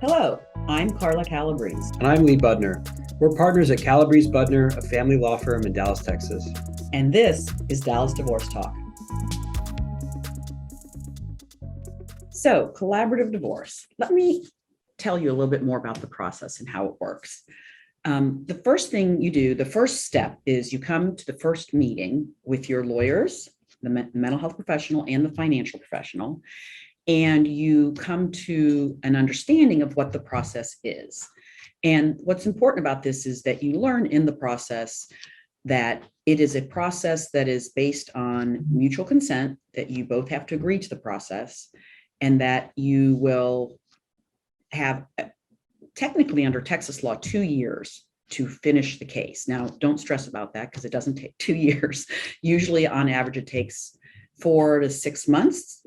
Hello, I'm Carla Calabrese, And I'm Lee Budner. We're partners at Calabrese Budner, a family law firm in Dallas, Texas. and this is Dallas Divorce Talk. So, collaborative divorce. Let me tell you a little bit more about the process and how it works. The first thing you do, the first step is you come to the first meeting with your lawyers, the mental health professional, and the financial professional, and you come to an understanding of what the process is. And what's important about this is that you learn in the process that it is a process that is based on mutual consent, that you both have to agree to the process, and that you will have technically under Texas law 2 years to finish the case. Now, don't stress about that because it doesn't take 2 years. Usually on average, it takes 4 to 6 months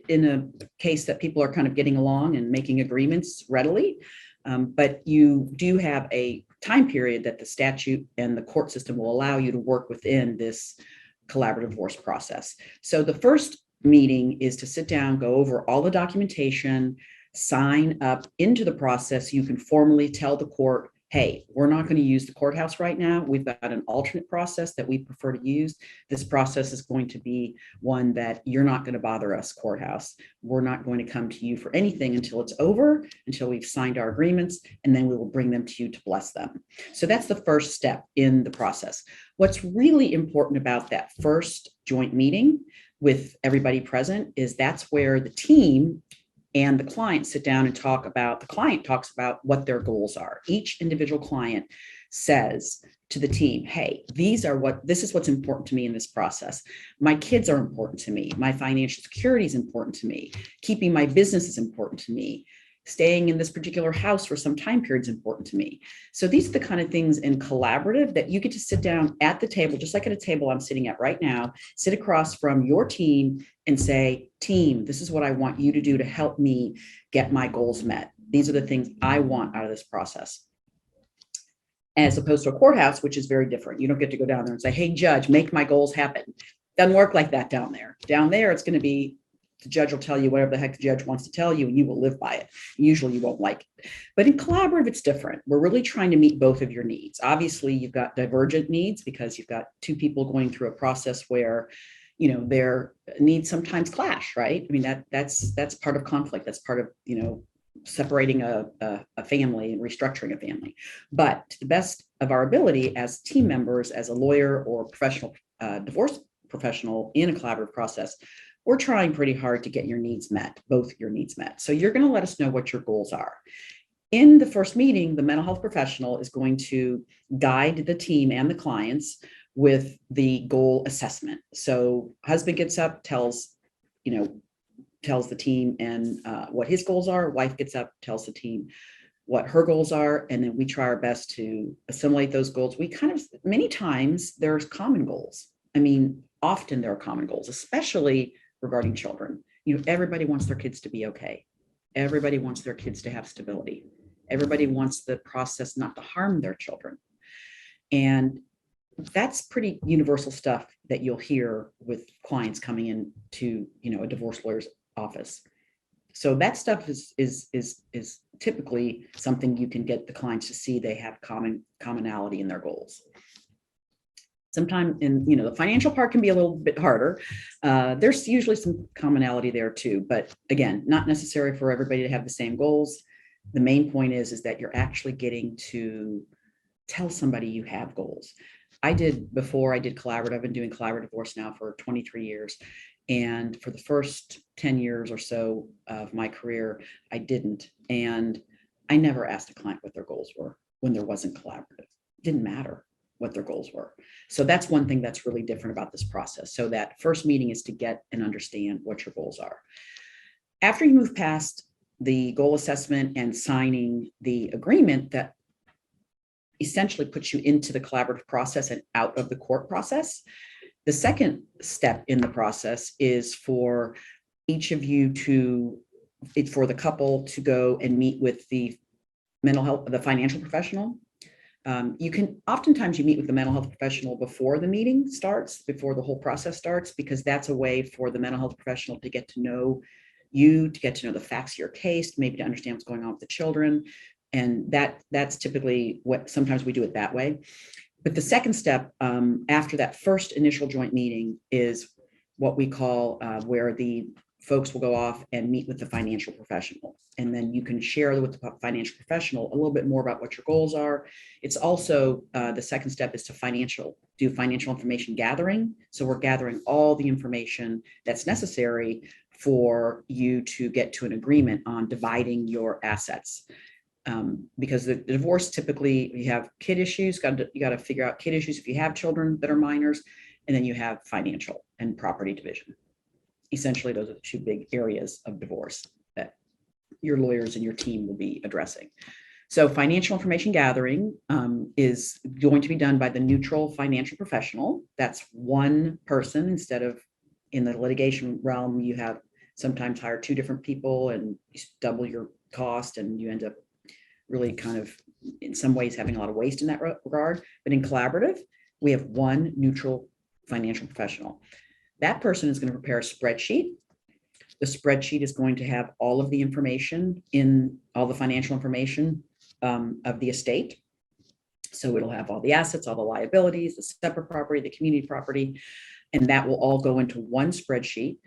in a case that people are kind of getting along and making agreements readily. But you do have a time period that the statute and the court system will allow you to work within this collaborative divorce process. So the first meeting is to sit down, go over all the documentation, sign up into the process. You can formally tell the court, hey, we're not going to use the courthouse right now. We've got an alternate process that we prefer to use. This process is going to be one that you're not going to bother us, courthouse. We're not going to come to you for anything until it's over, until we've signed our agreements, and then we will bring them to you to bless them. So that's the first step in the process. What's really important about that first joint meeting with everybody present is that's where the team and the client sit down and the client talks about what their goals are. Each individual client says to the team, hey, this is what's important to me in this process. My kids are important to me. My financial security is important to me. Keeping my business is important to me. Staying in this particular house for some time period is important to me. So these are the kind of things in collaborative that you get to sit down at the table, just like at a table I'm sitting at right now, sit across from your team and say, team, this is what I want you to do to help me get my goals met. These are the things I want out of this process. As opposed to a courthouse, which is very different. You don't get to go down there and say, hey, judge, make my goals happen. Doesn't work like that down there. Down there, it's going to be the judge will tell you whatever the heck the judge wants to tell you, and you will live by it. Usually you won't like it. But in collaborative, it's different. We're really trying to meet both of your needs. Obviously, you've got divergent needs because you've got two people going through a process where, their needs sometimes clash, right? I mean, that's part of conflict. That's part of, separating a family and restructuring a family. But to the best of our ability as team members, as a lawyer or professional divorce professional in a collaborative process, we're trying pretty hard to get your needs met, both your needs met. So you're going to let us know what your goals are. In the first meeting, the mental health professional is going to guide the team and the clients with the goal assessment. So husband gets up, tells the team and what his goals are. Wife gets up, tells the team what her goals are, and then we try our best to assimilate those goals. Many times there's common goals. I mean, often there are common goals, especially regarding children. Everybody wants their kids to be okay. Everybody wants their kids to have stability. Everybody wants the process not to harm their children. And that's pretty universal stuff that you'll hear with clients coming in to, a divorce lawyer's office. So that stuff is typically something you can get the clients to see they have commonality in their goals. Sometimes the financial part can be a little bit harder. There's usually some commonality there too, but again, not necessary for everybody to have the same goals. The main point is that you're actually getting to tell somebody you have goals. Before I did collaborative, I've been doing collaborative divorce now for 23 years. And for the first 10 years or so of my career, I didn't. And I never asked a client what their goals were when there wasn't collaborative. It didn't matter what their goals were. So that's one thing that's really different about this process. So that first meeting is to get and understand what your goals are. After you move past the goal assessment and signing the agreement that essentially puts you into the collaborative process and out of the court process, the second step in the process is for each of you for the couple to go and meet with the mental health, the financial professional. Oftentimes you meet with the mental health professional before the meeting starts, before the whole process starts, because that's a way for the mental health professional to get to know you to get to know the facts of your case, maybe to understand what's going on with the children. And that's typically what sometimes we do it that way. But the second step after that first initial joint meeting is what we call where the folks will go off and meet with the financial professional. And then you can share with the financial professional a little bit more about what your goals are. It's also the second step is to do financial information gathering. So we're gathering all the information that's necessary for you to get to an agreement on dividing your assets. Because the divorce, typically you have kid issues, you got to figure out kid issues if you have children that are minors, and then you have financial and property division. Essentially, those are the two big areas of divorce that your lawyers and your team will be addressing. So financial information gathering is going to be done by the neutral financial professional. That's one person instead of in the litigation realm, you have sometimes hire two different people and you double your cost and you end up really kind of in some ways having a lot of waste in that regard. But in collaborative, we have one neutral financial professional. That person is going to prepare a spreadsheet. The spreadsheet is going to have all of the information all the financial information of the estate. So it'll have all the assets, all the liabilities, the separate property, the community property, and that will all go into one spreadsheet.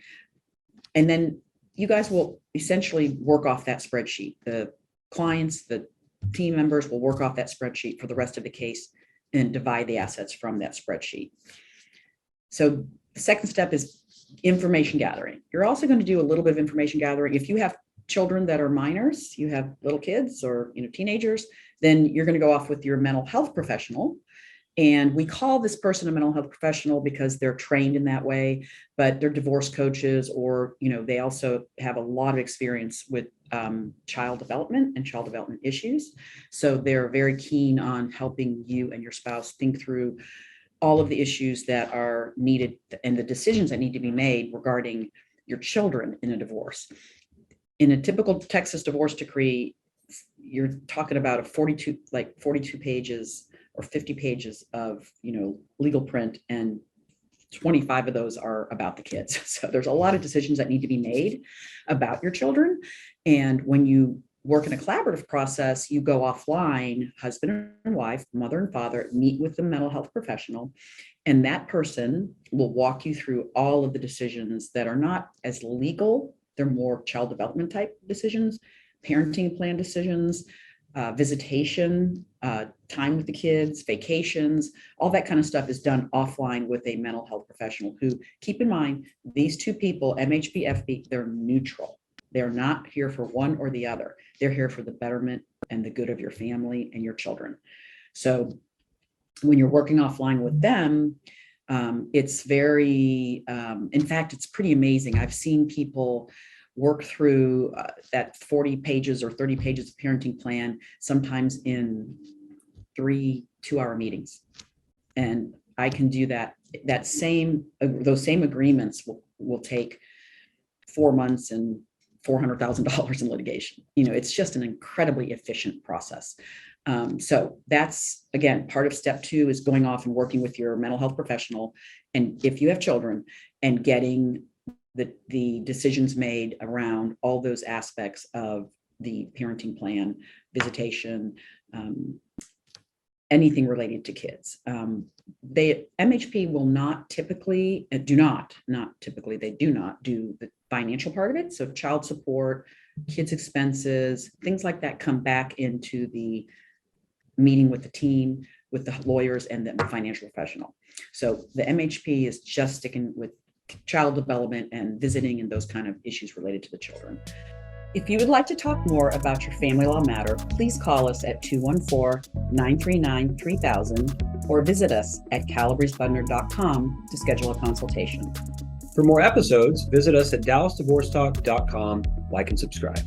And then you guys will essentially work off that spreadsheet. The clients, the team members will work off that spreadsheet for the rest of the case and divide the assets from that spreadsheet. So the second step is information gathering. You're also going to do a little bit of information gathering. If you have children that are minors, you have little kids or teenagers, then you're going to go off with your mental health professional. And we call this person a mental health professional because they're trained in that way, but they're divorce coaches, or they also have a lot of experience with child development and child development issues. So they're very keen on helping you and your spouse think through all of the issues that are needed and the decisions that need to be made regarding your children in a divorce. In a typical Texas divorce decree, you're talking about 42 pages or 50 pages of legal print, and 25 of those are about the kids. So there's a lot of decisions that need to be made about your children. And when you work in a collaborative process, you go offline, husband and wife, mother and father, meet with the mental health professional, and that person will walk you through all of the decisions that are not as legal. They're more child development type decisions, parenting plan decisions, visitation, time with the kids, vacations, all that kind of stuff is done offline with a mental health professional who, keep in mind, these two people, MHP, FP, they're neutral. They're not here for one or the other. They're here for the betterment and the good of your family and your children. So when you're working offline with them, it's very, in fact, it's pretty amazing. I've seen people work through that 40 pages or 30 pages of parenting plan, sometimes in 3 2-hour meetings. And I can do that. Those same agreements will take 4 months and $400,000 in litigation. It's just an incredibly efficient process. So that's, again, part of step 2 is going off and working with your mental health professional. And if you have children, and getting the decisions made around all those aspects of the parenting plan, visitation, anything related to kids. MHP will not typically, they do not do the financial part of it. So child support, kids' expenses, things like that come back into the meeting with the team, with the lawyers and the financial professional. So the MHP is just sticking with child development and visiting and those kind of issues related to the children. If you would like to talk more about your family law matter, please call us at 214-939-3000 or visit us at calabresebudner.com to schedule a consultation. For more episodes, visit us at dallasdivorcetalk.com, like and subscribe.